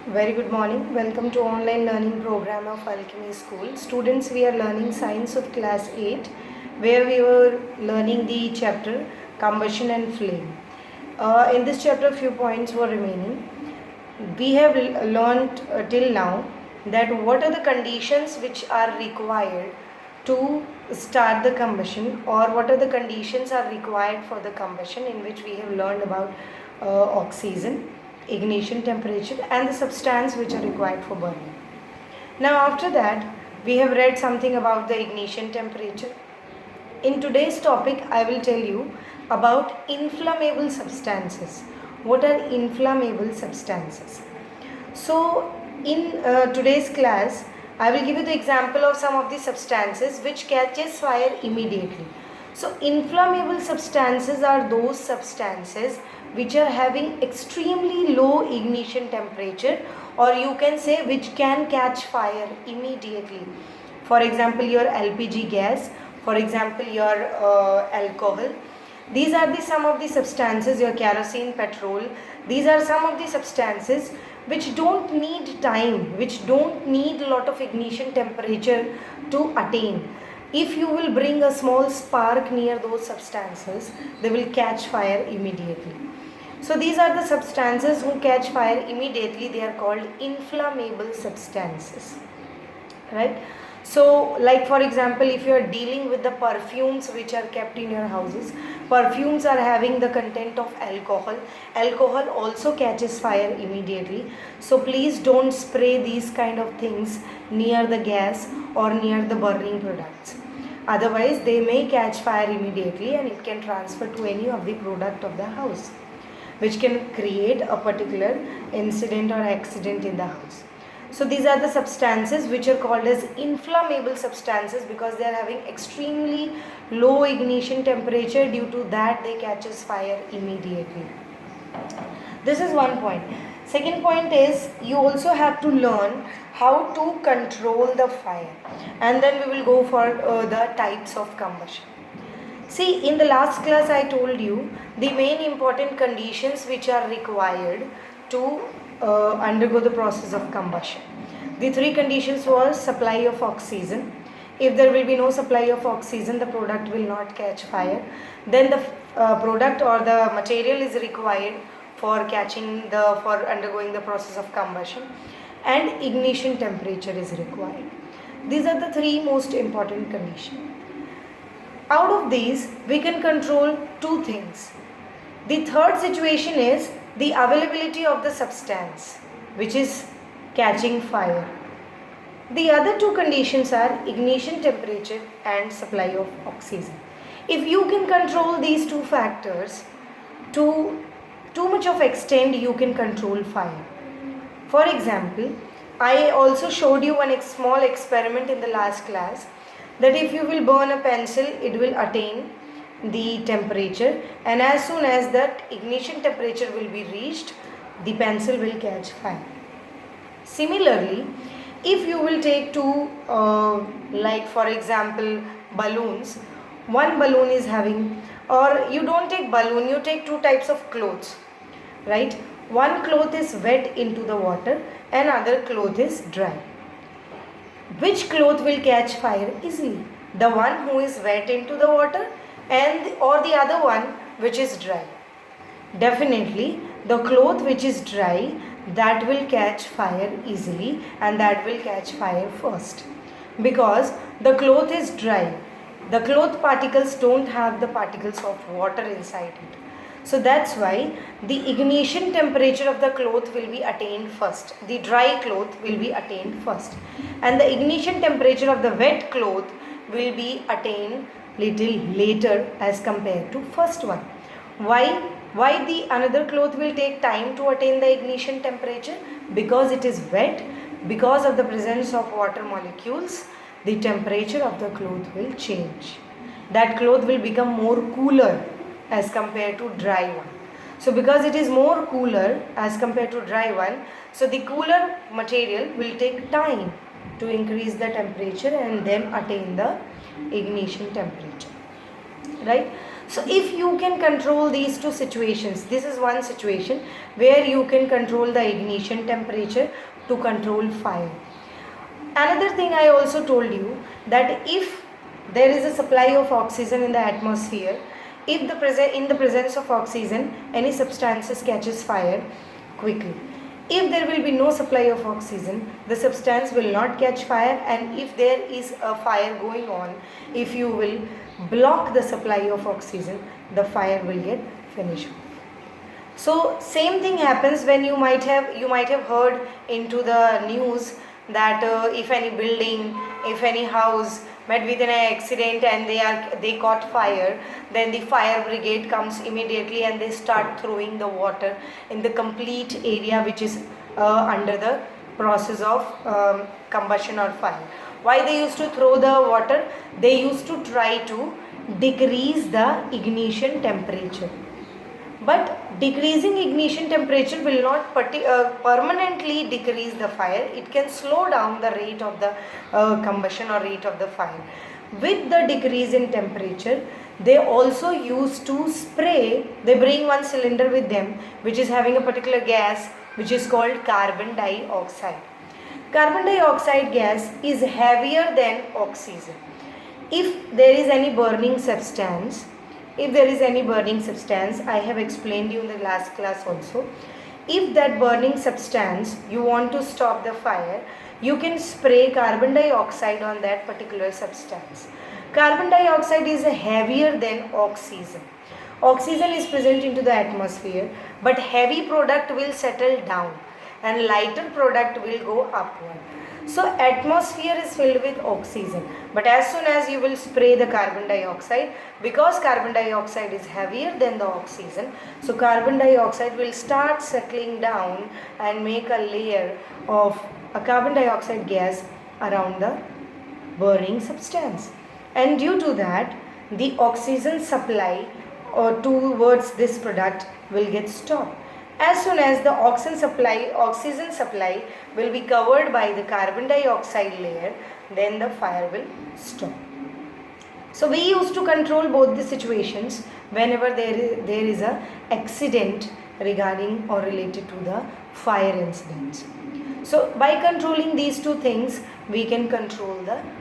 Very good morning. Welcome to online learning program of Alchemy School. Students, we are learning science of class 8 where we were learning the chapter combustion and flame. In this chapter few points were remaining. We have learned till now that what are the conditions which are required to start the combustion, or what are the conditions are required for the combustion, in which we have learned about oxygen, ignition temperature and the substance which are required for burning. Now after that we have read something about the ignition temperature. In today's topic I will tell you about inflammable substances. What are inflammable substances? So in today's class I will give you the example of some of the substances which catches fire immediately. So inflammable substances are those substances which are having extremely low ignition temperature, or you can say which can catch fire immediately. For example, your LPG gas, for example your alcohol. These are the some of the substances, your kerosene, petrol. These are some of the substances which don't need time, which don't need a lot of ignition temperature to attain. If you will bring a small spark near those substances, they will catch fire immediately. So these are the substances who catch fire immediately. They are called inflammable substances, right? So like for example, if you are dealing with the perfumes which are kept in your houses, perfumes are having the content of alcohol. Alcohol also catches fire immediately. So please don't spray these kind of things near the gas or near the burning products. Otherwise they may catch fire immediately and it can transfer to any of the product of the house, which can create a particular incident or accident in the house. So these are the substances which are called as inflammable substances because they are having extremely low ignition temperature. Due to that they catches fire immediately. This is one point. Second point is you also have to learn how to control the fire, and then we will go for the types of combustion. See, in the last class I told you the main important conditions which are required to undergo the process of combustion. The three conditions was supply of oxygen. If there will be no supply of oxygen, the product will not catch fire. Then the product or the material is required for undergoing the process of combustion, and ignition temperature is required. These are the three most important conditions. Out of these, we can control two things. The third situation is the availability of the substance which is catching fire. The other two conditions are ignition temperature and supply of oxygen. If you can control these two factors to too much of extent, you can control fire. For example, I also showed you one small experiment in the last class, that if you will burn a pencil, it will attain the temperature, and as soon as that ignition temperature will be reached, the pencil will catch fire. Similarly, if you will take two like for example balloons, one balloon is having, or you don't take balloon, you take two types of clothes, right? One cloth is wet into the water and other cloth is dry. Which cloth will catch fire easily? The one who is wet into the water or the other one which is dry? Definitely the cloth which is dry, that will catch fire easily and that will catch fire first, because the cloth is dry. The cloth particles don't have the particles of water inside it. So that's why the ignition temperature of the cloth will be attained first. The dry cloth will be attained first. And the ignition temperature of the wet cloth will be attained little later as compared to first one. Why? Why the another cloth will take time to attain the ignition temperature? Because it is wet. Because of the presence of water molecules, the temperature of the cloth will change. That cloth will become more cooler as compared to dry one. So because it is more cooler as compared to dry one, so the cooler material will take time to increase the temperature and then attain the ignition temperature, right? So if you can control these two situations, this is one situation where you can control the ignition temperature to control fire. Another thing I also told you, that if there is a supply of oxygen in the atmosphere, if in the presence of oxygen any substances catches fire quickly. If there will be no supply of oxygen, the substance will not catch fire, and if there is a fire going on, if you will block the supply of oxygen, the fire will get finished. So same thing happens when you might have heard into the news that if any building, if any house met with an accident and they caught fire, then the fire brigade comes immediately and they start throwing the water in the complete area which is under the process of combustion or fire. Why they used to throw the water? They used to try to decrease the ignition temperature. But decreasing ignition temperature will not permanently decrease the fire. It can slow down the rate of the combustion or rate of the fire. With the decrease in temperature, they also used to spray. They bring one cylinder with them which is having a particular gas which is called carbon dioxide. Carbon dioxide gas is heavier than oxygen. If there is any burning substance, I have explained you in the last class also, if that burning substance you want to stop the fire, you can spray carbon dioxide on that particular substance. Carbon dioxide is heavier than oxygen. Oxygen is present into the atmosphere, but heavy product will settle down and lighter product will go upward. So atmosphere is filled with oxygen, but as soon as you will spray the carbon dioxide, because carbon dioxide is heavier than the oxygen, so carbon dioxide will start settling down and make a layer of a carbon dioxide gas around the burning substance, and due to that the oxygen supply towards this product will get stopped. As soon as the oxygen supply will be covered by the carbon dioxide layer, then the fire will stop. So we used to control both the situations whenever there is a accident regarding or related to the fire incidents. So by controlling these two things, we can control the